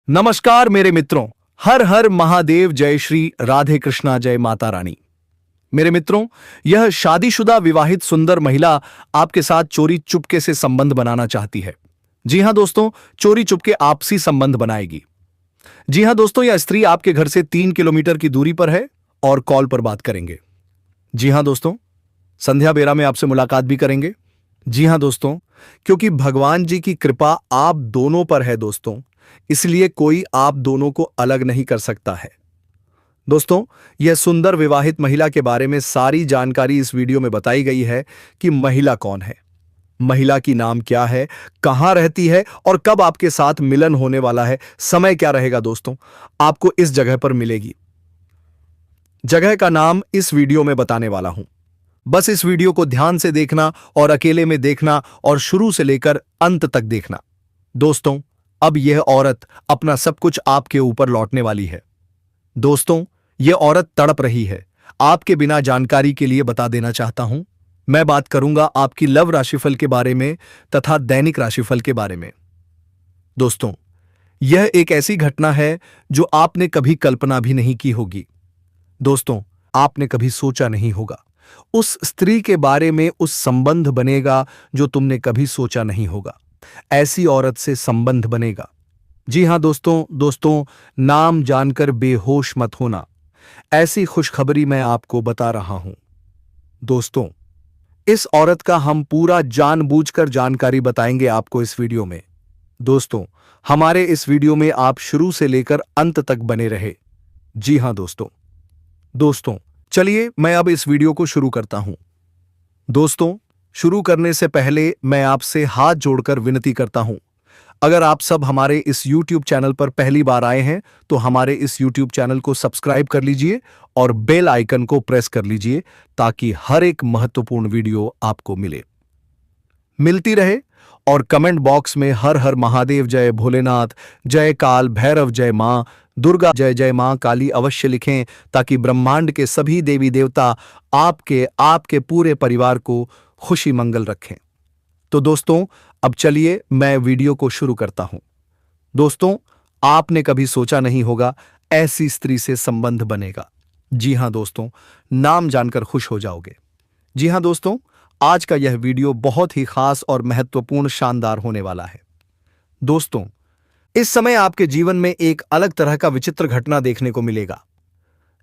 नमस्कार मेरे मित्रों। हर हर महादेव, जय श्री राधे कृष्णा, जय माता रानी। मेरे मित्रों, यह शादीशुदा विवाहित सुंदर महिला आपके साथ चोरी चुपके से संबंध बनाना चाहती है। जी हां दोस्तों, चोरी चुपके आपसी संबंध बनाएगी। जी हां दोस्तों, यह स्त्री आपके घर से 3 किलोमीटर की दूरी पर है और कॉल पर बात करेंगे। जी हां दोस्तों, संध्या बेरा में आपसे मुलाकात भी करेंगे। जी हां दोस्तों, क्योंकि भगवान जी की कृपा आप दोनों पर है दोस्तों, इसलिए कोई आप दोनों को अलग नहीं कर सकता है। दोस्तों, यह सुंदर विवाहित महिला के बारे में सारी जानकारी इस वीडियो में बताई गई है कि महिला कौन है, महिला की नाम क्या है, कहां रहती है और कब आपके साथ मिलन होने वाला है, समय क्या रहेगा दोस्तों, आपको इस जगह पर मिलेगी। जगह का नाम इस वीडियो में बताने वाला हूं। बस इस वीडियो को ध्यान से देखना और अकेले में देखना और शुरू से लेकर अंत तक देखना। दोस्तों, अब यह औरत अपना सब कुछ आपके ऊपर लौटने वाली है। दोस्तों, यह औरत तड़प रही है। आपके बिना जानकारी के लिए बता देना चाहता हूं, मैं बात करूंगा आपकी लव राशिफल के बारे में तथा दैनिक राशिफल के बारे में। दोस्तों, यह एक ऐसी घटना है जो आपने कभी कल्पना भी नहीं की होगी। दोस्तों, आपने कभी सोचा नहीं होगा। उस स्त्री के बारे में उस संबंध बनेगा जो तुमने कभी सोचा नहीं होगा। ऐसी औरत से संबंध बनेगा। जी हां दोस्तों, नाम जानकर बेहोश मत होना। ऐसी खुशखबरी मैं आपको बता रहा हूं। दोस्तों, इस औरत का हम पूरा जानबूझकर जानकारी बताएंगे आपको इस वीडियो में। दोस्तों, हमारे इस वीडियो में आप शुरू से लेकर अंत तक बने रहे। जी हां दोस्तों, चलिए मैं अब इस वीडियो को शुरू करता हूं। दोस्तों, शुरू करने से पहले मैं आपसे हाथ जोड़कर विनती करता हूं, अगर आप सब हमारे इस YouTube चैनल पर पहली बार आए हैं तो हमारे इस YouTube चैनल को सब्सक्राइब कर लीजिए और बेल आइकन को प्रेस कर लीजिए ताकि हर एक महत्वपूर्ण वीडियो आपको मिलती रहे। और कमेंट बॉक्स में हर हर महादेव, जय भोलेनाथ, जय काल भैरव, जय मां दुर्गा, जय जय मां काली अवश्य लिखें ताकि ब्रह्मांड के सभी देवी देवता आपके पूरे परिवार को खुशी मंगल रखें। तो दोस्तों, अब चलिए मैं वीडियो को शुरू करता हूं। दोस्तों, आपने कभी सोचा नहीं होगा ऐसी स्त्री से संबंध बनेगा। जी हां दोस्तों, नाम जानकर खुश हो जाओगे। जी हां दोस्तों, आज का यह वीडियो बहुत ही खास और महत्वपूर्ण, शानदार होने वाला है। दोस्तों, इस समय आपके जीवन में एक अलग तरह का विचित्र घटना देखने को मिलेगा।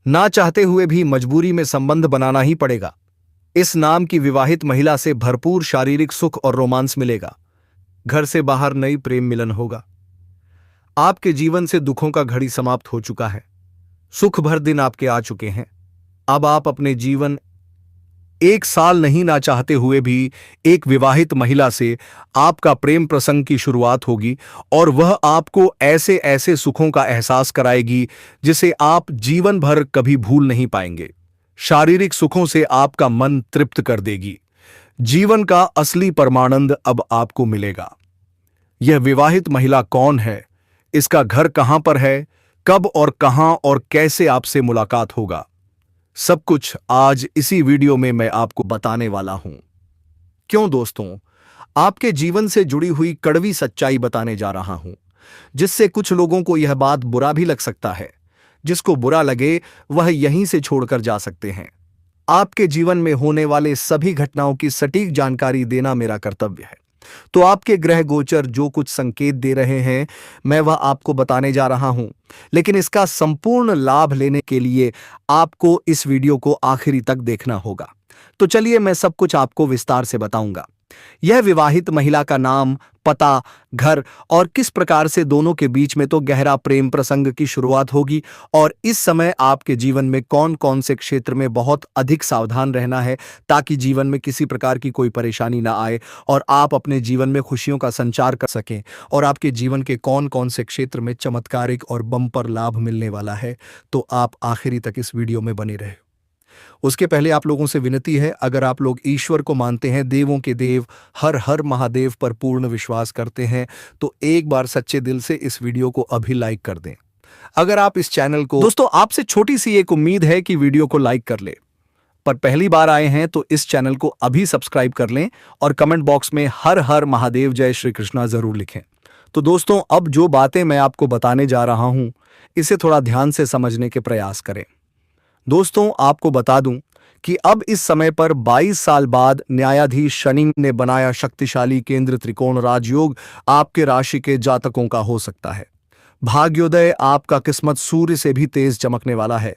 ना चाहते हुए भी मजबूरी में संबंध बनाना ही पड़ेगा। इस नाम की विवाहित महिला से भरपूर शारीरिक सुख और रोमांस मिलेगा। घर से बाहर नई प्रेम मिलन होगा। आपके जीवन से दुखों का घड़ी समाप्त हो चुका है। सुख भर दिन आपके आ चुके हैं। अब आप अपने जीवन एक साल नहीं ना चाहते हुए भी एक विवाहित महिला से आपका प्रेम प्रसंग की शुरुआत होगी और वह आपको ऐसे ऐसे सुखों का एहसास कराएगी जिसे आप जीवन भर कभी भूल नहीं पाएंगे। शारीरिक सुखों से आपका मन तृप्त कर देगी। जीवन का असली परमानंद अब आपको मिलेगा। यह विवाहित महिला कौन है, इसका घर कहां पर है, कब और कहां और कैसे आपसे मुलाकात होगा, सब कुछ आज इसी वीडियो में मैं आपको बताने वाला हूं। क्यों दोस्तों, आपके जीवन से जुड़ी हुई कड़वी सच्चाई बताने जा रहा हूं, जिससे कुछ लोगों को यह बात बुरा भी लग सकता है। जिसको बुरा लगे वह यहीं से छोड़कर जा सकते हैं। आपके जीवन में होने वाले सभी घटनाओं की सटीक जानकारी देना मेरा कर्तव्य है। तो आपके ग्रह गोचर जो कुछ संकेत दे रहे हैं, मैं वह आपको बताने जा रहा हूं। लेकिन इसका संपूर्ण लाभ लेने के लिए आपको इस वीडियो को आखिरी तक देखना होगा। तो चलिए मैं सब कुछ आपको विस्तार से बताऊंगा। यह विवाहित महिला का नाम, पता, घर और किस प्रकार से दोनों के बीच में तो गहरा प्रेम प्रसंग की शुरुआत होगी और इस समय आपके जीवन में कौन कौन से क्षेत्र में बहुत अधिक सावधान रहना है ताकि जीवन में किसी प्रकार की कोई परेशानी ना आए और आप अपने जीवन में खुशियों का संचार कर सकें और आपके जीवन के कौन कौन से क्षेत्र में चमत्कारिक और बम्पर लाभ मिलने वाला है, तो आप आखिरी तक इस वीडियो में बने रहे। उसके पहले आप लोगों से विनती है, अगर आप लोग ईश्वर को मानते हैं, देवों के देव हर हर महादेव पर पूर्ण विश्वास करते हैं, तो एक बार सच्चे दिल से इस वीडियो को अभी लाइक कर दें। अगर आप इस चैनल को, दोस्तों आपसे छोटी सी एक उम्मीद है कि वीडियो को लाइक कर ले, पर पहली बार आए हैं तो इस चैनल को अभी सब्सक्राइब कर लें और कमेंट बॉक्स में हर हर महादेव, जय श्री कृष्णा जरूर लिखें। तो दोस्तों, अब जो बातें मैं आपको बताने जा रहा हूं, इसे थोड़ा ध्यान से समझने के प्रयास करें। दोस्तों, आपको बता दूं कि अब इस समय पर 22 साल बाद न्यायाधीश शनि ने बनाया शक्तिशाली केंद्र त्रिकोण राजयोग आपके राशि के जातकों का हो सकता है। भाग्योदय, आपका किस्मत सूर्य से भी तेज चमकने वाला है।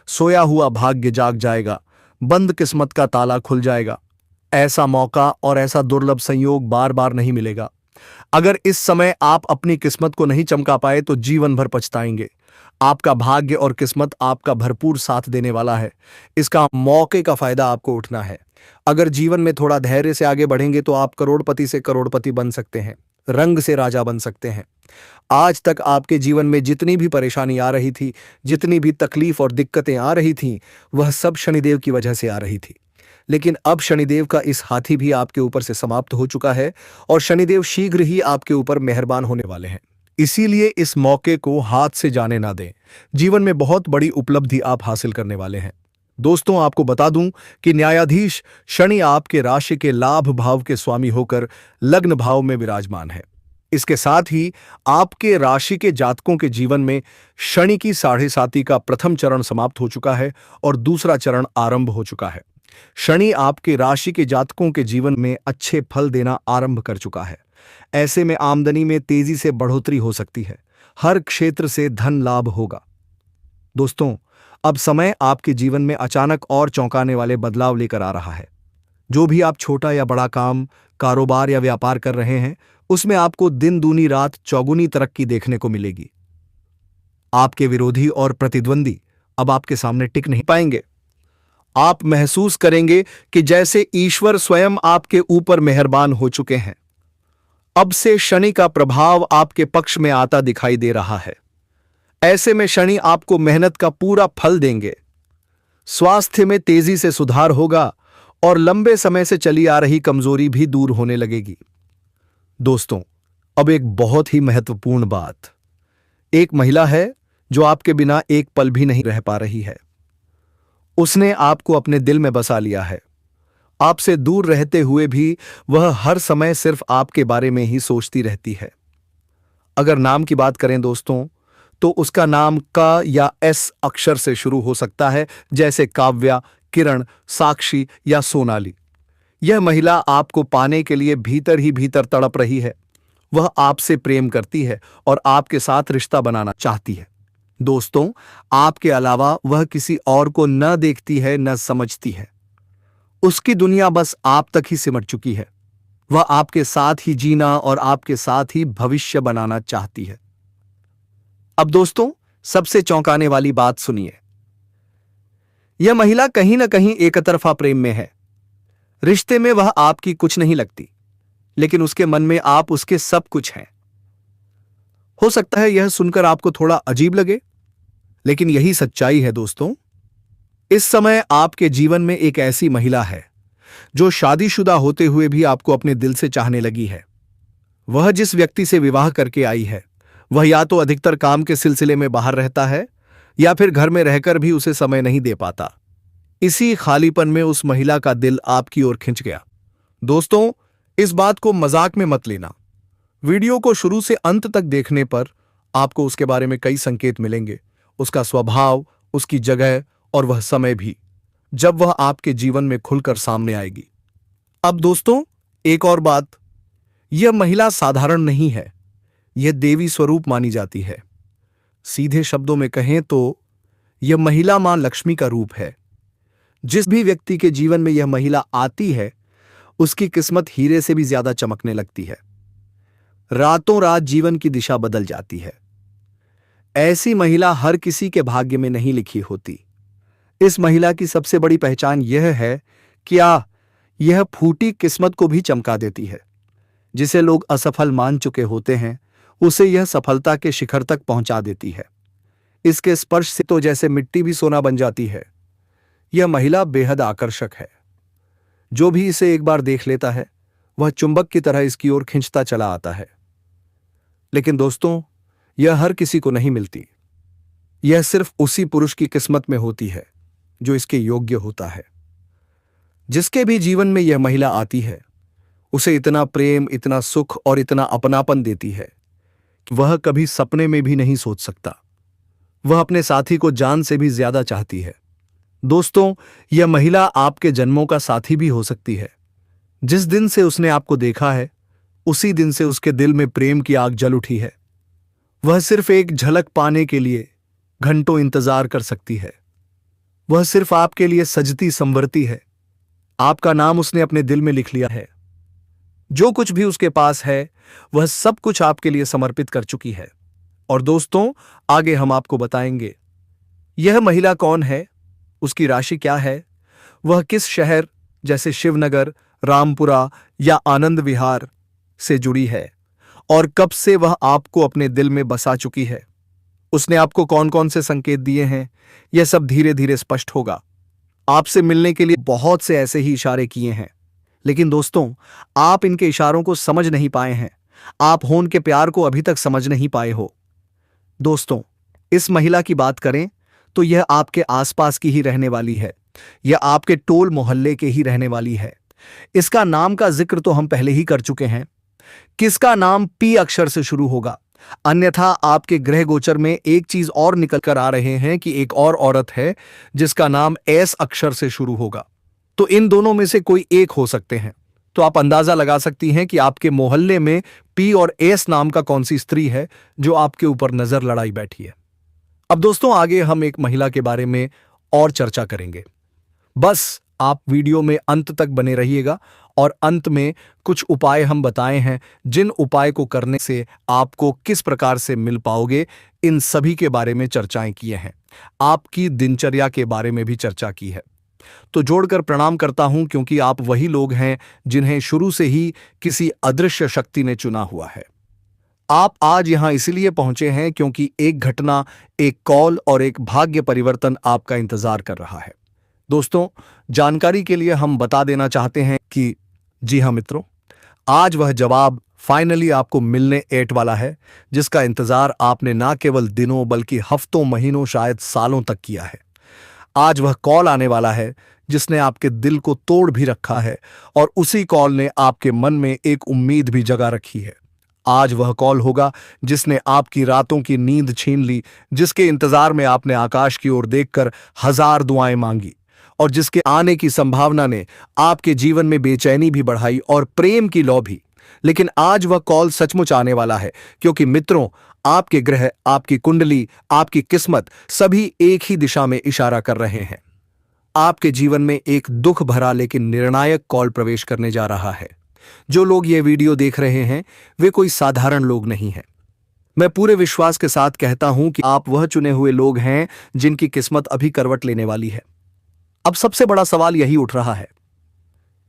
सोया हुआ भाग्य जाग जाएगा, बंद किस्मत का ताला खुल जाएगा। ऐसा मौका और ऐसा दुर्लभ संयोग बार बार नहीं मिलेगा। अगर इस समय आप अपनी किस्मत को नहीं चमका पाए तो जीवन भर पछताएंगे। आपका भाग्य और किस्मत आपका भरपूर साथ देने वाला है। इसका मौके का फायदा आपको उठना है। अगर जीवन में थोड़ा धैर्य से आगे बढ़ेंगे तो आप करोड़पति से करोड़पति बन सकते हैं, रंग से राजा बन सकते हैं। आज तक आपके जीवन में जितनी भी परेशानी आ रही थी, जितनी भी तकलीफ और दिक्कतें आ रही थीं, वह सब शनिदेव की वजह से आ रही थी। लेकिन अब शनिदेव का इस हाथी भी आपके ऊपर से समाप्त हो चुका है और शनिदेव शीघ्र ही आपके ऊपर मेहरबान होने वाले हैं। इसीलिए इस मौके को हाथ से जाने ना दें। जीवन में बहुत बड़ी उपलब्धि आप हासिल करने वाले हैं। दोस्तों, आपको बता दूं कि न्यायाधीश शनि आपके राशि के लाभ भाव के स्वामी होकर लग्न भाव में विराजमान है। इसके साथ ही आपके राशि के जातकों के जीवन में शनि की 7.5 का प्रथम चरण समाप्त हो चुका है और दूसरा चरण आरंभ हो चुका है। शनि आपके राशि के जातकों के जीवन में अच्छे फल देना आरंभ कर चुका है। ऐसे में आमदनी में तेजी से बढ़ोतरी हो सकती है। हर क्षेत्र से धन लाभ होगा। दोस्तों, अब समय आपके जीवन में अचानक और चौंकाने वाले बदलाव लेकर आ रहा है। जो भी आप छोटा या बड़ा काम, कारोबार या व्यापार कर रहे हैं, उसमें आपको दिन दूनी रात चौगुनी तरक्की देखने को मिलेगी। आपके विरोधी और प्रतिद्वंदी अब आपके सामने टिक नहीं पाएंगे। आप महसूस करेंगे कि जैसे ईश्वर स्वयं आपके ऊपर मेहरबान हो चुके हैं। अब से शनि का प्रभाव आपके पक्ष में आता दिखाई दे रहा है। ऐसे में शनि आपको मेहनत का पूरा फल देंगे। स्वास्थ्य में तेजी से सुधार होगा और लंबे समय से चली आ रही कमजोरी भी दूर होने लगेगी। दोस्तों, अब एक बहुत ही महत्वपूर्ण बात। एक महिला है जो आपके बिना एक पल भी नहीं रह पा रही है। उसने आपको अपने दिल में बसा लिया है। आपसे दूर रहते हुए भी वह हर समय सिर्फ आपके बारे में ही सोचती रहती है। अगर नाम की बात करें दोस्तों, तो उसका नाम क या एस अक्षर से शुरू हो सकता है, जैसे काव्या, किरण, साक्षी या सोनाली। यह महिला आपको पाने के लिए भीतर ही भीतर तड़प रही है। वह आपसे प्रेम करती है और आपके साथ रिश्ता बनाना चाहती है। दोस्तों, आपके अलावा वह किसी और को न देखती है, न समझती है। उसकी दुनिया बस आप तक ही सिमट चुकी है। वह आपके साथ ही जीना और आपके साथ ही भविष्य बनाना चाहती है। अब दोस्तों, सबसे चौंकाने वाली बात सुनिए। यह महिला कहीं ना कहीं एकतरफा प्रेम में है। रिश्ते में वह आपकी कुछ नहीं लगती, लेकिन उसके मन में आप उसके सब कुछ हैं। हो सकता है यह सुनकर आपको थोड़ा अजीब लगे, लेकिन यही सच्चाई है दोस्तों। इस समय आपके जीवन में एक ऐसी महिला है जो शादीशुदा होते हुए भी आपको अपने दिल से चाहने लगी है। वह जिस व्यक्ति से विवाह करके आई है, वह या तो अधिकतर काम के सिलसिले में बाहर रहता है या फिर घर में रहकर भी उसे समय नहीं दे पाता। इसी खालीपन में उस महिला का दिल आपकी ओर खिंच गया। दोस्तों, इस बात को मजाक में मत लेना। वीडियो को शुरू से अंत तक देखने पर आपको उसके बारे में कई संकेत मिलेंगे। उसका स्वभाव, उसकी जगह और वह समय भी, जब वह आपके जीवन में खुलकर सामने आएगी। अब दोस्तों, एक और बात, यह महिला साधारण नहीं है। यह देवी स्वरूप मानी जाती है। सीधे शब्दों में कहें तो यह महिला मां लक्ष्मी का रूप है। जिस भी व्यक्ति के जीवन में यह महिला आती है, उसकी किस्मत हीरे से भी ज्यादा चमकने लगती है। रातों रात जीवन की दिशा बदल जाती है। ऐसी महिला हर किसी के भाग्य में नहीं लिखी होती। इस महिला की सबसे बड़ी पहचान यह है कि यह फूटी किस्मत को भी चमका देती है। जिसे लोग असफल मान चुके होते हैं, उसे यह सफलता के शिखर तक पहुंचा देती है। इसके स्पर्श से तो जैसे मिट्टी भी सोना बन जाती है। यह महिला बेहद आकर्षक है। जो भी इसे एक बार देख लेता है, वह चुंबक की तरह इसकी ओर खिंचता चला आता है। लेकिन दोस्तों, यह हर किसी को नहीं मिलती। यह सिर्फ उसी पुरुष की किस्मत में होती है जो इसके योग्य होता है। जिसके भी जीवन में यह महिला आती है, उसे इतना प्रेम, इतना सुख और इतना अपनापन देती है वह कभी सपने में भी नहीं सोच सकता। वह अपने साथी को जान से भी ज्यादा चाहती है। दोस्तों, यह महिला आपके जन्मों का साथी भी हो सकती है। जिस दिन से उसने आपको देखा है, उसी दिन से उसके दिल में प्रेम की आग जल उठी है। वह सिर्फ एक झलक पाने के लिए घंटों इंतजार कर सकती है। वह सिर्फ आपके लिए सजती संवरती है। आपका नाम उसने अपने दिल में लिख लिया है। जो कुछ भी उसके पास है, वह सब कुछ आपके लिए समर्पित कर चुकी है। और दोस्तों, आगे हम आपको बताएंगे यह महिला कौन है, उसकी राशि क्या है, वह किस शहर जैसे शिवनगर, रामपुरा या आनंद विहार से जुड़ी है और कब से वह आपको अपने दिल में बसा चुकी है। उसने आपको कौन कौन से संकेत दिए हैं, यह सब धीरे धीरे स्पष्ट होगा। आपसे मिलने के लिए बहुत से ऐसे ही इशारे किए हैं, लेकिन दोस्तों, आप इनके इशारों को समझ नहीं पाए हैं। आप होन के प्यार को अभी तक समझ नहीं पाए हो। दोस्तों, इस महिला की बात करें तो यह आपके आसपास की ही रहने वाली है। यह आपके टोल मोहल्ले के ही रहने वाली है। इसका नाम का जिक्र तो हम पहले ही कर चुके हैं। किसका नाम पी अक्षर से शुरू होगा। अन्यथा आपके ग्रह गोचर में एक चीज और निकल कर आ रहे हैं कि एक और औरत है जिसका नाम एस अक्षर से शुरू होगा। तो इन दोनों में से कोई एक हो सकते हैं। तो आप अंदाजा लगा सकती हैं कि आपके मोहल्ले में पी और एस नाम का कौन सी स्त्री है जो आपके ऊपर नजर लड़ाई बैठी है। अब दोस्तों, आगे हम एक महिला के बारे में और चर्चा करेंगे। बस आप वीडियो में अंत तक बने रहिएगा और अंत में कुछ उपाय हम बताए हैं, जिन उपाय को करने से आपको किस प्रकार से मिल पाओगे, इन सभी के बारे में चर्चाएं किए हैं। आपकी दिनचर्या के बारे में भी चर्चा की है। तो जोड़कर प्रणाम करता हूं, क्योंकि आप वही लोग हैं जिन्हें शुरू से ही किसी अदृश्य शक्ति ने चुना हुआ है। आप आज यहां इसलिए पहुंचे हैं क्योंकि एक घटना, एक कॉल और एक भाग्य परिवर्तन आपका इंतजार कर रहा है। दोस्तों, जानकारी के लिए हम बता देना चाहते हैं कि जी हां मित्रों, आज वह जवाब फाइनली आपको मिलने एट वाला है, जिसका इंतजार आपने ना केवल दिनों बल्कि हफ्तों, महीनों, शायद सालों तक किया है। आज वह कॉल आने वाला है जिसने आपके दिल को तोड़ भी रखा है और उसी कॉल ने आपके मन में एक उम्मीद भी जगा रखी है। आज वह कॉल होगा जिसने आपकी रातों की नींद छीन ली, जिसके इंतजार में आपने आकाश की ओर देखकर हजार दुआएं मांगी और जिसके आने की संभावना ने आपके जीवन में बेचैनी भी बढ़ाई और प्रेम की लौ भी। लेकिन आज वह कॉल सचमुच आने वाला है, क्योंकि मित्रों, आपके ग्रह, आपकी कुंडली, आपकी किस्मत सभी एक ही दिशा में इशारा कर रहे हैं। आपके जीवन में एक दुख भरा लेकिन निर्णायक कॉल प्रवेश करने जा रहा है। जो लोग ये वीडियो देख रहे हैं, वे कोई साधारण लोग नहीं हैं। मैं पूरे विश्वास के साथ कहता हूं कि आप वह चुने हुए लोग हैं जिनकी किस्मत अभी करवट लेने वाली है। अब सबसे बड़ा सवाल यही उठ रहा है,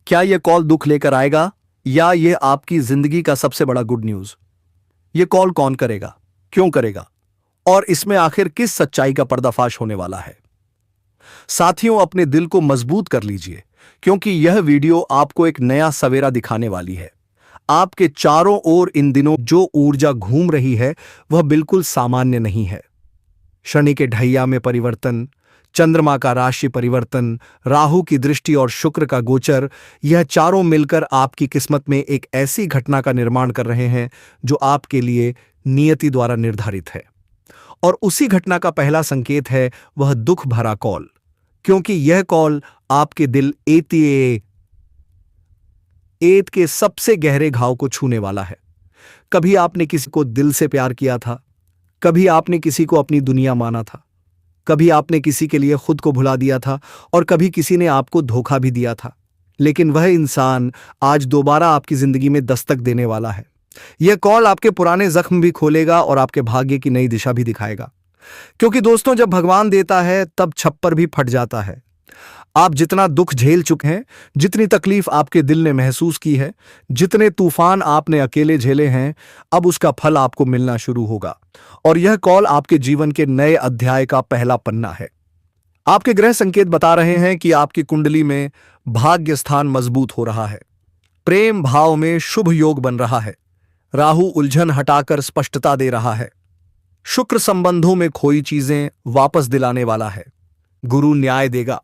क्या यह कॉल दुख लेकर आएगा या यह आपकी जिंदगी का सबसे बड़ा गुड न्यूज? यह कॉल कौन करेगा, क्यों करेगा और इसमें आखिर किस सच्चाई का पर्दाफाश होने वाला है? साथियों, अपने दिल को मजबूत कर लीजिए, क्योंकि यह वीडियो आपको एक नया सवेरा दिखाने वाली है। आपके चारों ओर इन दिनों जो ऊर्जा घूम रही है, वह बिल्कुल सामान्य नहीं है। शनि के ढैया में परिवर्तन, चंद्रमा का राशि परिवर्तन, राहु की दृष्टि और शुक्र का गोचर, यह चारों मिलकर आपकी किस्मत में एक ऐसी घटना का निर्माण कर रहे हैं जो आपके लिए नियति द्वारा निर्धारित है। और उसी घटना का पहला संकेत है वह दुख भरा कॉल, क्योंकि यह कॉल आपके दिल एत के सबसे गहरे घाव को छूने वाला है। कभी आपने किसी को दिल से प्यार किया था, कभी आपने किसी को अपनी दुनिया माना था, कभी आपने किसी के लिए खुद को भुला दिया था और कभी किसी ने आपको धोखा भी दिया था। लेकिन वह इंसान आज दोबारा आपकी जिंदगी में दस्तक देने वाला है। यह कॉल आपके पुराने जख्म भी खोलेगा और आपके भाग्य की नई दिशा भी दिखाएगा। क्योंकि दोस्तों, जब भगवान देता है तब छप्पर भी फट जाता है। आप जितना दुख झेल चुके हैं, जितनी तकलीफ आपके दिल ने महसूस की है, जितने तूफान आपने अकेले झेले हैं, अब उसका फल आपको मिलना शुरू होगा। और यह कॉल आपके जीवन के नए अध्याय का पहला पन्ना है। आपके ग्रह संकेत बता रहे हैं कि आपकी कुंडली में भाग्य स्थान मजबूत हो रहा है। प्रेम भाव में शुभ योग बन रहा है। राहु उलझन हटाकर स्पष्टता दे रहा है। शुक्र संबंधों में खोई चीजें वापस दिलाने वाला है। गुरु न्याय देगा।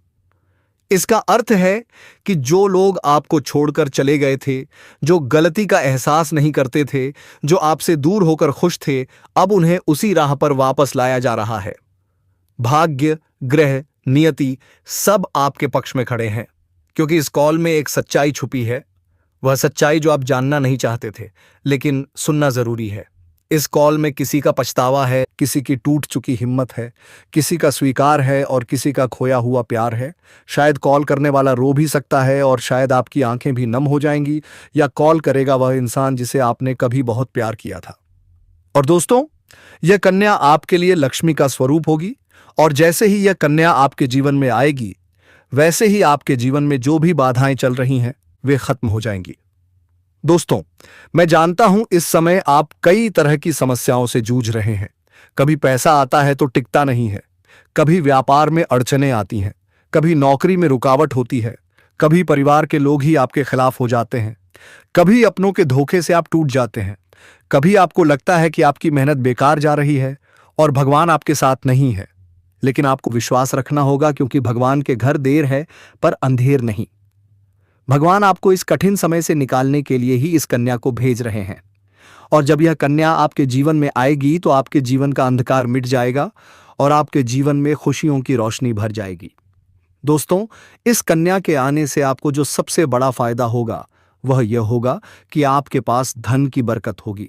इसका अर्थ है कि जो लोग आपको छोड़कर चले गए थे, जो गलती का एहसास नहीं करते थे, जो आपसे दूर होकर खुश थे, अब उन्हें उसी राह पर वापस लाया जा रहा है। भाग्य, ग्रह, नियति सब आपके पक्ष में खड़े हैं, क्योंकि इस कॉल में एक सच्चाई छुपी है। वह सच्चाई जो आप जानना नहीं चाहते थे, लेकिन सुनना जरूरी है। इस कॉल में किसी का पछतावा है, किसी की टूट चुकी हिम्मत है, किसी का स्वीकार है और किसी का खोया हुआ प्यार है। शायद कॉल करने वाला रो भी सकता है और शायद आपकी आंखें भी नम हो जाएंगी, या कॉल करेगा वह इंसान जिसे आपने कभी बहुत प्यार किया था। और दोस्तों, यह कन्या आपके लिए लक्ष्मी का स्वरूप होगी, और जैसे ही यह कन्या आपके जीवन में आएगी, वैसे ही आपके जीवन में जो भी बाधाएं चल रही हैं वे खत्म हो जाएंगी। दोस्तों, मैं जानता हूं इस समय आप कई तरह की समस्याओं से जूझ रहे हैं। कभी पैसा आता है तो टिकता नहीं है, कभी व्यापार में अड़चनें आती हैं, कभी नौकरी में रुकावट होती है, कभी परिवार के लोग ही आपके खिलाफ हो जाते हैं, कभी अपनों के धोखे से आप टूट जाते हैं, कभी आपको लगता है कि आपकी मेहनत बेकार जा रही है और भगवान आपके साथ नहीं है। लेकिन आपको विश्वास रखना होगा, क्योंकि भगवान के घर देर है पर अंधेर नहीं। भगवान आपको इस कठिन समय से निकालने के लिए ही इस कन्या को भेज रहे हैं। और जब यह कन्या आपके जीवन में आएगी तो आपके जीवन का अंधकार मिट जाएगा और आपके जीवन में खुशियों की रोशनी भर जाएगी। दोस्तों, इस कन्या के आने से आपको जो सबसे बड़ा फायदा होगा वह यह होगा कि आपके पास धन की बरकत होगी।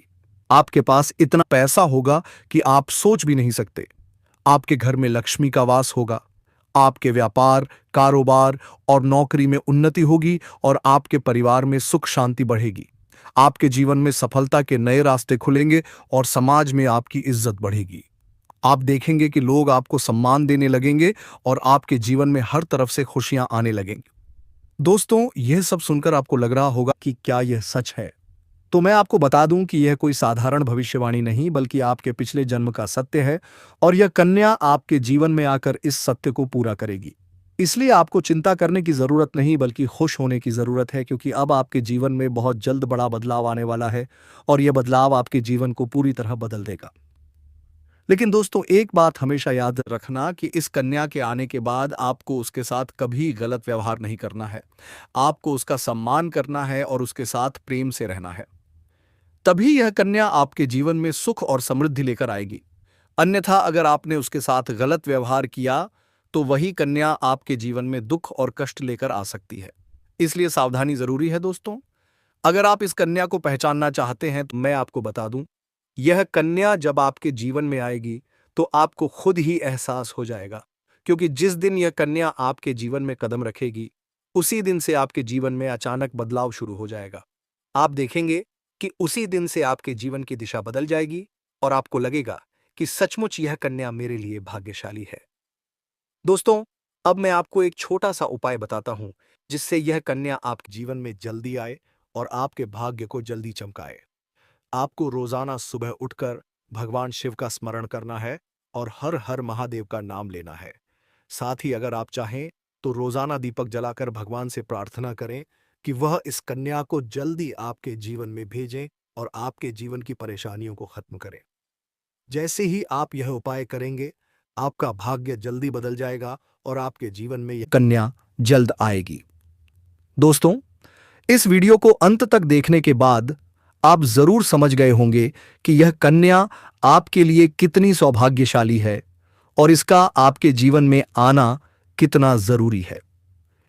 आपके पास इतना पैसा होगा कि आप सोच भी नहीं सकते। आपके घर में लक्ष्मी का वास होगा। आपके व्यापार, कारोबार और नौकरी में उन्नति होगी और आपके परिवार में सुख शांति बढ़ेगी। आपके जीवन में सफलता के नए रास्ते खुलेंगे और समाज में आपकी इज्जत बढ़ेगी। आप देखेंगे कि लोग आपको सम्मान देने लगेंगे और आपके जीवन में हर तरफ से खुशियां आने लगेंगी। दोस्तों, यह सब सुनकर आपको लग रहा होगा कि क्या यह सच है? तो मैं आपको बता दूं कि यह कोई साधारण भविष्यवाणी नहीं, बल्कि आपके पिछले जन्म का सत्य है, और यह कन्या आपके जीवन में आकर इस सत्य को पूरा करेगी। इसलिए आपको चिंता करने की जरूरत नहीं, बल्कि खुश होने की जरूरत है, क्योंकि अब आपके जीवन में बहुत जल्द बड़ा बदलाव आने वाला है और यह बदलाव आपके जीवन को पूरी तरह बदल देगा। लेकिन दोस्तों, एक बात हमेशा याद रखना कि इस कन्या के आने के बाद आपको उसके साथ कभी गलत व्यवहार नहीं करना है। आपको उसका सम्मान करना है और उसके साथ प्रेम से रहना है। तभी यह कन्या आपके जीवन में सुख और समृद्धि लेकर आएगी। अन्यथा अगर आपने उसके साथ गलत व्यवहार किया तो वही कन्या आपके जीवन में दुख और कष्ट लेकर आ सकती है। इसलिए सावधानी जरूरी है दोस्तों। अगर आप इस कन्या को पहचानना चाहते हैं तो मैं आपको बता दूं, यह कन्या जब आपके जीवन में आएगी तो आपको खुद ही एहसास हो जाएगा, क्योंकि जिस दिन यह कन्या आपके जीवन में कदम रखेगी उसी दिन से आपके जीवन में अचानक बदलाव शुरू हो जाएगा। आप देखेंगे कि उसी दिन से आपके जीवन की दिशा बदल जाएगी और आपको लगेगा कि सचमुच यह कन्या मेरे लिए भाग्यशाली है। दोस्तों, अब मैं आपको एक छोटा सा उपाय बताता हूं जिससे यह कन्या आपके जीवन में जल्दी आए और आपके भाग्य को जल्दी चमकाए। आपको रोजाना सुबह उठकर भगवान शिव का स्मरण करना है और हर हर महादेव का नाम लेना है। साथ ही अगर आप चाहें तो रोजाना दीपक जलाकर भगवान से प्रार्थना करें कि वह इस कन्या को जल्दी आपके जीवन में भेजें और आपके जीवन की परेशानियों को खत्म करें। जैसे ही आप यह उपाय करेंगे, आपका भाग्य जल्दी बदल जाएगा और आपके जीवन में यह कन्या जल्द आएगी। दोस्तों, इस वीडियो को अंत तक देखने के बाद आप जरूर समझ गए होंगे कि यह कन्या आपके लिए कितनी सौभाग्यशाली है और इसका आपके जीवन में आना कितना जरूरी है।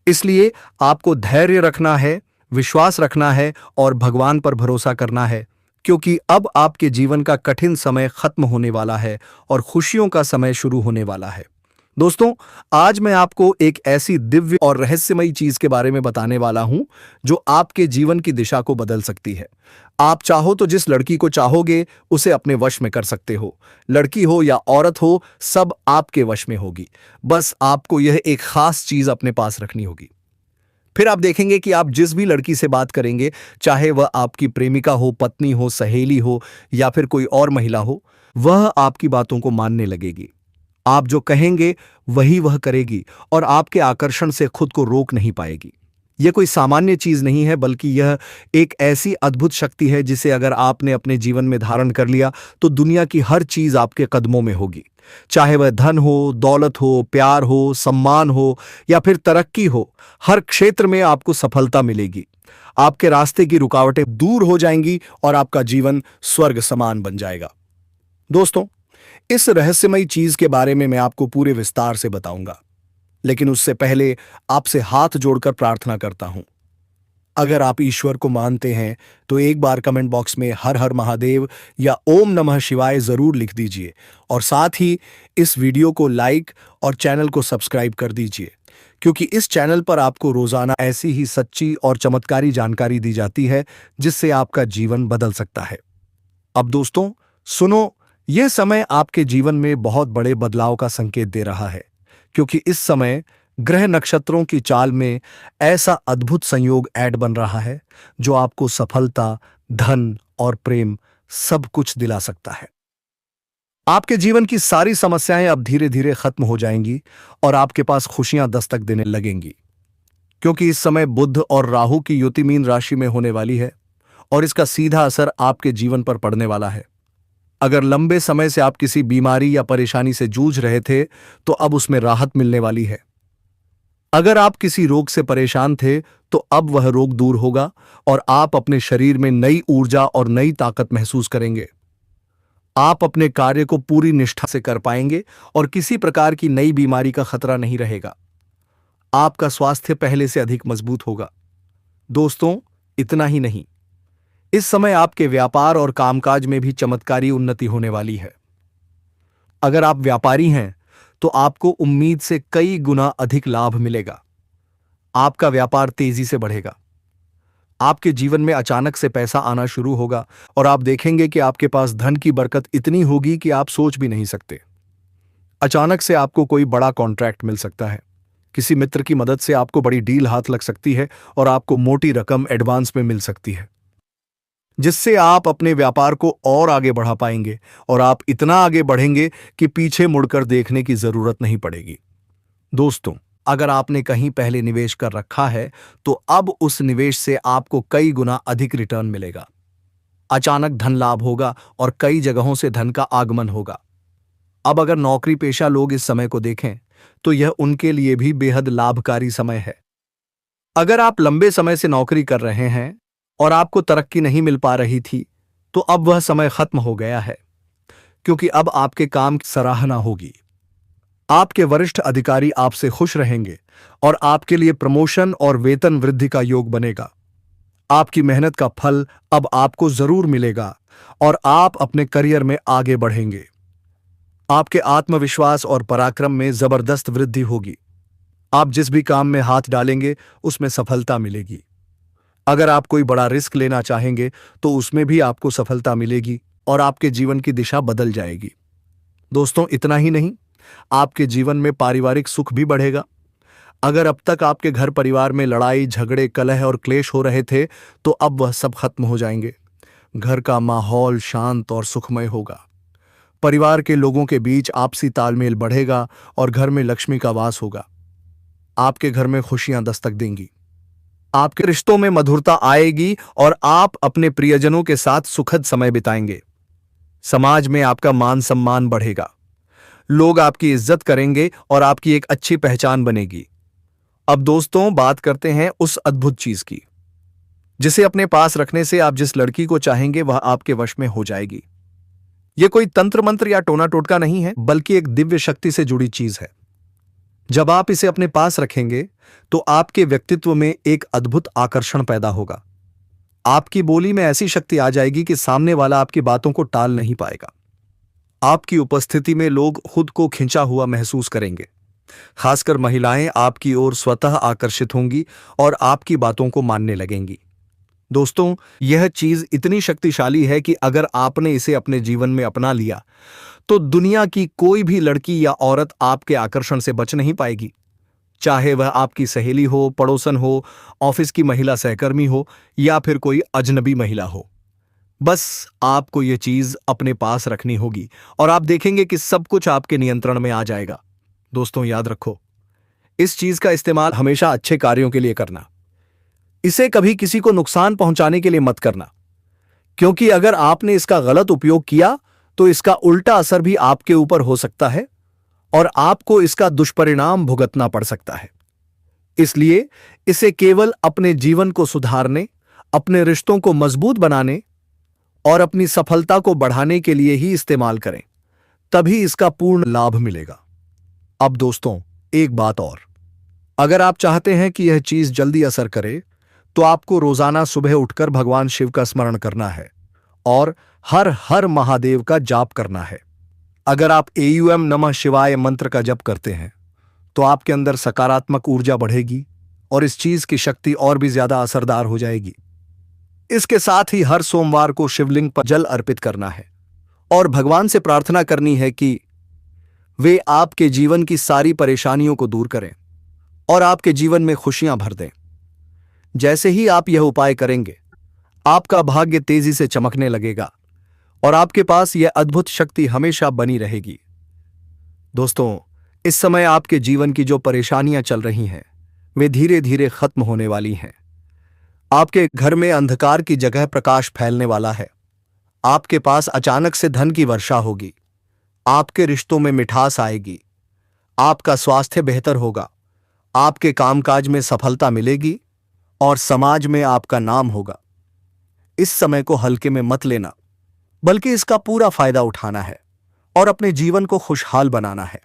इसलिए आपको धैर्य रखना है, विश्वास रखना है और भगवान पर भरोसा करना है, क्योंकि अब आपके जीवन का कठिन समय खत्म होने वाला है और खुशियों का समय शुरू होने वाला है। दोस्तों, आज मैं आपको एक ऐसी दिव्य और रहस्यमयी चीज के बारे में बताने वाला हूं जो आपके जीवन की दिशा को बदल सकती है। आप चाहो तो जिस लड़की को चाहोगे उसे अपने वश में कर सकते हो। लड़की हो या औरत हो, सब आपके वश में होगी। बस आपको यह एक खास चीज अपने पास रखनी होगी। फिर आप देखेंगे कि आप जिस भी लड़की से बात करेंगे, चाहे वह आपकी प्रेमिका हो, पत्नी हो, सहेली हो या फिर कोई और महिला हो, वह आपकी बातों को मानने लगेगी। आप जो कहेंगे वही वह करेगी और आपके आकर्षण से खुद को रोक नहीं पाएगी। यह कोई सामान्य चीज नहीं है, बल्कि यह एक ऐसी अद्भुत शक्ति है जिसे अगर आपने अपने जीवन में धारण कर लिया तो दुनिया की हर चीज आपके कदमों में होगी। चाहे वह धन हो, दौलत हो, प्यार हो, सम्मान हो या फिर तरक्की हो, हर क्षेत्र में आपको सफलता मिलेगी। आपके रास्ते की रुकावटें दूर हो जाएंगी और आपका जीवन स्वर्ग समान बन जाएगा। दोस्तों, इस रहस्यमयी चीज के बारे में मैं आपको पूरे विस्तार से बताऊंगा, लेकिन उससे पहले आपसे हाथ जोड़कर प्रार्थना करता हूं। अगर आप ईश्वर को मानते हैं तो एक बार कमेंट बॉक्स में हर हर महादेव या ओम नमः शिवाय जरूर लिख दीजिए और साथ ही इस वीडियो को लाइक और चैनल को सब्सक्राइब कर दीजिए, क्योंकि इस चैनल पर आपको रोजाना ऐसी ही सच्ची और चमत्कारी जानकारी दी जाती है जिससे आपका जीवन बदल सकता है। अब दोस्तों सुनो, यह समय आपके जीवन में बहुत बड़े बदलाव का संकेत दे रहा है, क्योंकि इस समय ग्रह नक्षत्रों की चाल में ऐसा अद्भुत संयोग ऐड बन रहा है जो आपको सफलता, धन और प्रेम सब कुछ दिला सकता है। आपके जीवन की सारी समस्याएं अब धीरे धीरे खत्म हो जाएंगी और आपके पास खुशियां दस्तक देने लगेंगी, क्योंकि इस समय बुध और राहु की युति मीन राशि में होने वाली है और इसका सीधा असर आपके जीवन पर पड़ने वाला है। अगर लंबे समय से आप किसी बीमारी या परेशानी से जूझ रहे थे तो अब उसमें राहत मिलने वाली है। अगर आप किसी रोग से परेशान थे तो अब वह रोग दूर होगा और आप अपने शरीर में नई ऊर्जा और नई ताकत महसूस करेंगे। आप अपने कार्य को पूरी निष्ठा से कर पाएंगे और किसी प्रकार की नई बीमारी का खतरा नहीं रहेगा। आपका स्वास्थ्य पहले से अधिक मजबूत होगा। दोस्तों, इतना ही नहीं, इस समय आपके व्यापार और कामकाज में भी चमत्कारी उन्नति होने वाली है। अगर आप व्यापारी हैं तो आपको उम्मीद से कई गुना अधिक लाभ मिलेगा। आपका व्यापार तेजी से बढ़ेगा। आपके जीवन में अचानक से पैसा आना शुरू होगा और आप देखेंगे कि आपके पास धन की बरकत इतनी होगी कि आप सोच भी नहीं सकते। अचानक से आपको कोई बड़ा कॉन्ट्रैक्ट मिल सकता है। किसी मित्र की मदद से आपको बड़ी डील हाथ लग सकती है और आपको मोटी रकम एडवांस में मिल सकती है, जिससे आप अपने व्यापार को और आगे बढ़ा पाएंगे और आप इतना आगे बढ़ेंगे कि पीछे मुड़कर देखने की जरूरत नहीं पड़ेगी। दोस्तों, अगर आपने कहीं पहले निवेश कर रखा है तो अब उस निवेश से आपको कई गुना अधिक रिटर्न मिलेगा। अचानक धन लाभ होगा और कई जगहों से धन का आगमन होगा। अब अगर नौकरी पेशा लोग इस समय को देखें तो यह उनके लिए भी बेहद लाभकारी समय है। अगर आप लंबे समय से नौकरी कर रहे हैं और आपको तरक्की नहीं मिल पा रही थी तो अब वह समय खत्म हो गया है, क्योंकि अब आपके काम की सराहना होगी। आपके वरिष्ठ अधिकारी आपसे खुश रहेंगे और आपके लिए प्रमोशन और वेतन वृद्धि का योग बनेगा। आपकी मेहनत का फल अब आपको जरूर मिलेगा और आप अपने करियर में आगे बढ़ेंगे। आपके आत्मविश्वास और पराक्रम में जबरदस्त वृद्धि होगी। आप जिस भी काम में हाथ डालेंगे उसमें सफलता मिलेगी। अगर आप कोई बड़ा रिस्क लेना चाहेंगे तो उसमें भी आपको सफलता मिलेगी और आपके जीवन की दिशा बदल जाएगी। दोस्तों, इतना ही नहीं, आपके जीवन में पारिवारिक सुख भी बढ़ेगा। अगर अब तक आपके घर परिवार में लड़ाई झगड़े कलह और क्लेश हो रहे थे तो अब वह सब खत्म हो जाएंगे। घर का माहौल शांत और सुखमय होगा। परिवार के लोगों के बीच आपसी तालमेल बढ़ेगा और घर में लक्ष्मी का वास होगा। आपके घर में खुशियां दस्तक देंगी। आपके रिश्तों में मधुरता आएगी और आप अपने प्रियजनों के साथ सुखद समय बिताएंगे। समाज में आपका मान सम्मान बढ़ेगा। लोग आपकी इज्जत करेंगे और आपकी एक अच्छी पहचान बनेगी। अब दोस्तों, बात करते हैं उस अद्भुत चीज की जिसे अपने पास रखने से आप जिस लड़की को चाहेंगे वह आपके वश में हो जाएगी। यह कोई तंत्र मंत्र या टोना टोटका नहीं है, बल्कि एक दिव्य शक्ति से जुड़ी चीज है। जब आप इसे अपने पास रखेंगे तो आपके व्यक्तित्व में एक अद्भुत आकर्षण पैदा होगा। आपकी बोली में ऐसी शक्ति आ जाएगी कि सामने वाला आपकी बातों को टाल नहीं पाएगा। आपकी उपस्थिति में लोग खुद को खिंचा हुआ महसूस करेंगे। खासकर महिलाएं आपकी ओर स्वतः आकर्षित होंगी और आपकी बातों को मानने लगेंगी। दोस्तों, यह चीज इतनी शक्तिशाली है कि अगर आपने इसे अपने जीवन में अपना लिया तो दुनिया की कोई भी लड़की या औरत आपके आकर्षण से बच नहीं पाएगी। चाहे वह आपकी सहेली हो, पड़ोसन हो, ऑफिस की महिला सहकर्मी हो या फिर कोई अजनबी महिला हो। बस आपको यह चीज अपने पास रखनी होगी और आप देखेंगे कि सब कुछ आपके नियंत्रण में आ जाएगा। दोस्तों, याद रखो, इस चीज का इस्तेमाल हमेशा अच्छे कार्यों के लिए करना। इसे कभी किसी को नुकसान पहुंचाने के लिए मत करना, क्योंकि अगर आपने इसका गलत उपयोग किया तो इसका उल्टा असर भी आपके ऊपर हो सकता है और आपको इसका दुष्परिणाम भुगतना पड़ सकता है। इसलिए इसे केवल अपने जीवन को सुधारने, अपने रिश्तों को मजबूत बनाने और अपनी सफलता को बढ़ाने के लिए ही इस्तेमाल करें, तभी इसका पूर्ण लाभ मिलेगा। अब दोस्तों, एक बात और, अगर आप चाहते हैं कि यह चीज जल्दी असर करे तो आपको रोजाना सुबह उठकर भगवान शिव का स्मरण करना है और हर हर महादेव का जाप करना है। अगर आप एयूएम नमः शिवाय मंत्र का जप करते हैं तो आपके अंदर सकारात्मक ऊर्जा बढ़ेगी और इस चीज की शक्ति और भी ज्यादा असरदार हो जाएगी। इसके साथ ही हर सोमवार को शिवलिंग पर जल अर्पित करना है और भगवान से प्रार्थना करनी है कि वे आपके जीवन की सारी परेशानियों को दूर करें और आपके जीवन में खुशियां भर दें। जैसे ही आप यह उपाय करेंगे, आपका भाग्य तेजी से चमकने लगेगा और आपके पास यह अद्भुत शक्ति हमेशा बनी रहेगी। दोस्तों, इस समय आपके जीवन की जो परेशानियां चल रही हैं, वे धीरे धीरे खत्म होने वाली हैं। आपके घर में अंधकार की जगह प्रकाश फैलने वाला है। आपके पास अचानक से धन की वर्षा होगी। आपके रिश्तों में मिठास आएगी। आपका स्वास्थ्य बेहतर होगा। आपके कामकाज में सफलता मिलेगी और समाज में आपका नाम होगा। इस समय को हल्के में मत लेना, बल्कि इसका पूरा फायदा उठाना है और अपने जीवन को खुशहाल बनाना है।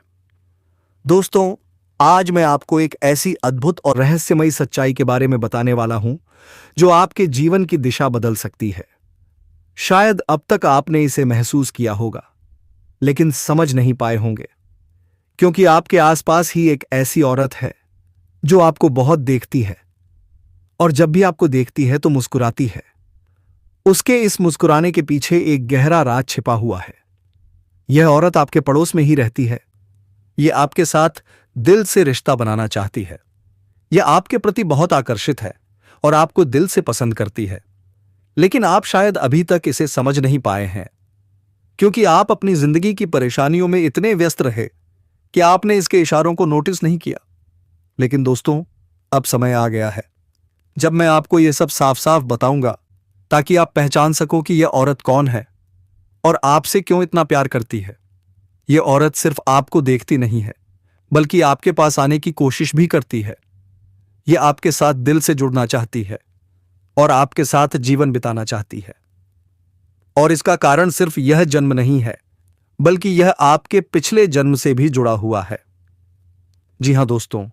दोस्तों, आज मैं आपको एक ऐसी अद्भुत और रहस्यमयी सच्चाई के बारे में बताने वाला हूं जो आपके जीवन की दिशा बदल सकती है। शायद अब तक आपने इसे महसूस किया होगा, लेकिन समझ नहीं पाए होंगे, क्योंकि आपके आसपास ही एक ऐसी औरत है जो आपको बहुत देखती है और जब भी आपको देखती है तो मुस्कुराती है। उसके इस मुस्कुराने के पीछे एक गहरा राज छिपा हुआ है। यह औरत आपके पड़ोस में ही रहती है। यह आपके साथ दिल से रिश्ता बनाना चाहती है। यह आपके प्रति बहुत आकर्षित है और आपको दिल से पसंद करती है, लेकिन आप शायद अभी तक इसे समझ नहीं पाए हैं, क्योंकि आप अपनी जिंदगी की परेशानियों में इतने व्यस्त रहे कि आपने इसके इशारों को नोटिस नहीं किया। लेकिन दोस्तों, अब समय आ गया है जब मैं आपको यह सब साफ साफ बताऊंगा, ताकि आप पहचान सको कि यह औरत कौन है और आपसे क्यों इतना प्यार करती है। यह औरत सिर्फ आपको देखती नहीं है, बल्कि आपके पास आने की कोशिश भी करती है। यह आपके साथ दिल से जुड़ना चाहती है और आपके साथ जीवन बिताना चाहती है। और इसका कारण सिर्फ यह जन्म नहीं है, बल्कि यह आपके पिछले जन्म से भी जुड़ा हुआ है। जी हां दोस्तों,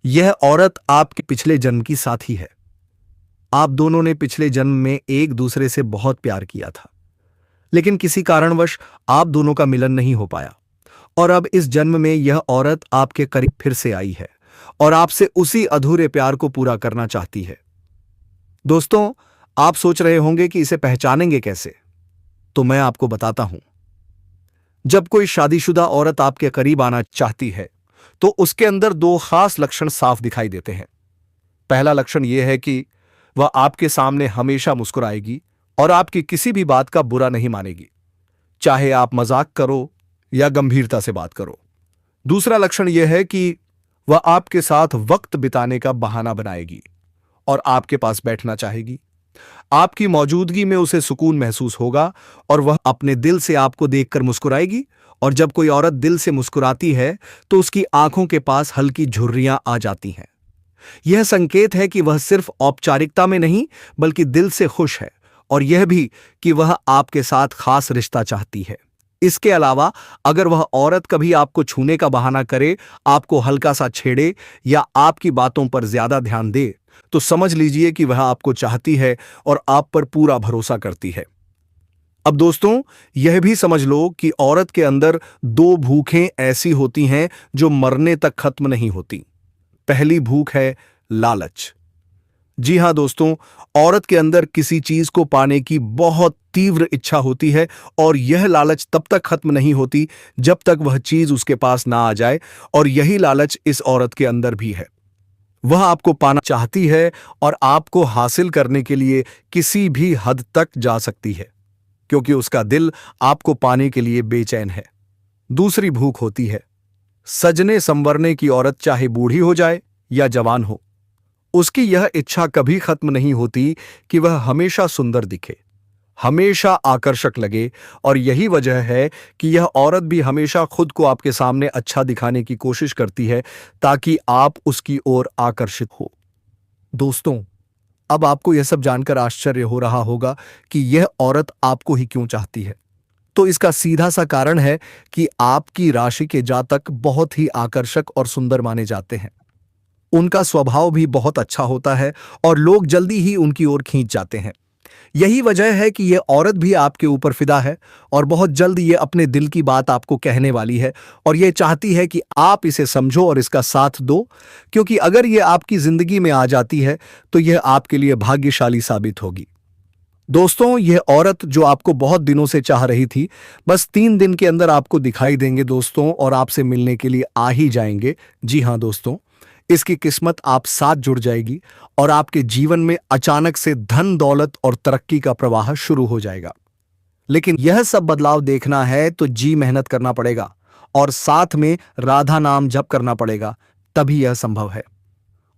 यह औरत आपके पिछले जन्म की साथी है। आप दोनों ने पिछले जन्म में एक दूसरे से बहुत प्यार किया था, लेकिन किसी कारणवश आप दोनों का मिलन नहीं हो पाया और अब इस जन्म में यह औरत आपके करीब फिर से आई है और आपसे उसी अधूरे प्यार को पूरा करना चाहती है। दोस्तों, आप सोच रहे होंगे कि इसे पहचानेंगे कैसे, तो मैं आपको बताता हूं। जब कोई शादीशुदा औरत आपके करीब आना चाहती है तो उसके अंदर दो खास लक्षण साफ दिखाई देते हैं। पहला लक्षण यह है कि वह आपके सामने हमेशा मुस्कुराएगी और आपकी किसी भी बात का बुरा नहीं मानेगी, चाहे आप मजाक करो या गंभीरता से बात करो। दूसरा लक्षण यह है कि वह आपके साथ वक्त बिताने का बहाना बनाएगी और आपके पास बैठना चाहेगी। आपकी मौजूदगी में उसे सुकून महसूस होगा और वह अपने दिल से आपको देखकर मुस्कुराएगी। और जब कोई औरत दिल से मुस्कुराती है तो उसकी आंखों के पास हल्की झुर्रियां आ जाती हैं। यह संकेत है कि वह सिर्फ औपचारिकता में नहीं, बल्कि दिल से खुश है और यह भी कि वह आपके साथ खास रिश्ता चाहती है। इसके अलावा अगर वह औरत कभी आपको छूने का बहाना करे, आपको हल्का सा छेड़े या आपकी बातों पर ज्यादा ध्यान दे, तो समझ लीजिए कि वह आपको चाहती है और आप पर पूरा भरोसा करती है। अब दोस्तों, यह भी समझ लो कि औरत के अंदर दो भूखें ऐसी होती हैं जो मरने तक खत्म नहीं होती। पहली भूख है लालच। जी हां दोस्तों, औरत के अंदर किसी चीज को पाने की बहुत तीव्र इच्छा होती है और यह लालच तब तक खत्म नहीं होती जब तक वह चीज उसके पास ना आ जाए, और यही लालच इस औरत के अंदर भी है। वह आपको पाना चाहती है और आपको हासिल करने के लिए किसी भी हद तक जा सकती है, क्योंकि उसका दिल आपको पाने के लिए बेचैन है। दूसरी भूख होती है सजने संवरने की। औरत चाहे बूढ़ी हो जाए या जवान हो, उसकी यह इच्छा कभी खत्म नहीं होती कि वह हमेशा सुंदर दिखे, हमेशा आकर्षक लगे। और यही वजह है कि यह औरत भी हमेशा खुद को आपके सामने अच्छा दिखाने की कोशिश करती है ताकि आप उसकी ओर आकर्षित हो। दोस्तों, अब आपको यह सब जानकर आश्चर्य हो रहा होगा कि यह औरत आपको ही क्यों चाहती है। तो इसका सीधा सा कारण है कि आपकी राशि के जातक बहुत ही आकर्षक और सुंदर माने जाते हैं। उनका स्वभाव भी बहुत अच्छा होता है और लोग जल्दी ही उनकी ओर खींच जाते हैं। यही वजह है कि यह औरत भी आपके ऊपर फिदा है और बहुत जल्द ये अपने दिल की बात आपको कहने वाली है और ये चाहती है कि आप इसे समझो और इसका साथ दो, क्योंकि अगर ये आपकी जिंदगी में आ जाती है तो यह आपके लिए भाग्यशाली साबित होगी। दोस्तों, यह औरत जो आपको बहुत दिनों से चाह रही थी, बस 3 दिन के अंदर आपको दिखाई देंगे दोस्तों, और आपसे मिलने के लिए आ ही जाएंगे। जी हाँ दोस्तों, इसकी किस्मत आप साथ जुड़ जाएगी और आपके जीवन में अचानक से धन दौलत और तरक्की का प्रवाह शुरू हो जाएगा। लेकिन यह सब बदलाव देखना है तो जी मेहनत करना पड़ेगा और साथ में राधा नाम जप करना पड़ेगा, तभी यह संभव है।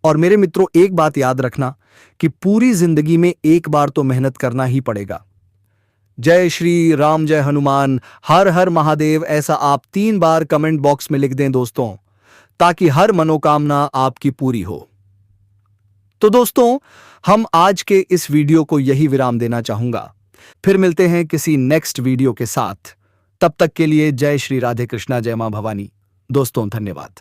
और मेरे मित्रों, एक बात याद रखना कि पूरी जिंदगी में एक बार तो मेहनत करना ही पड़ेगा। जय श्री राम, जय हनुमान, हर हर महादेव, ऐसा आप 3 बार कमेंट बॉक्स में लिख दें दोस्तों, ताकि हर मनोकामना आपकी पूरी हो। तो दोस्तों, हम आज के इस वीडियो को यही विराम देना चाहूंगा। फिर मिलते हैं किसी नेक्स्ट वीडियो के साथ। तब तक के लिए जय श्री राधे कृष्णा, जय मां भवानी। दोस्तों, धन्यवाद।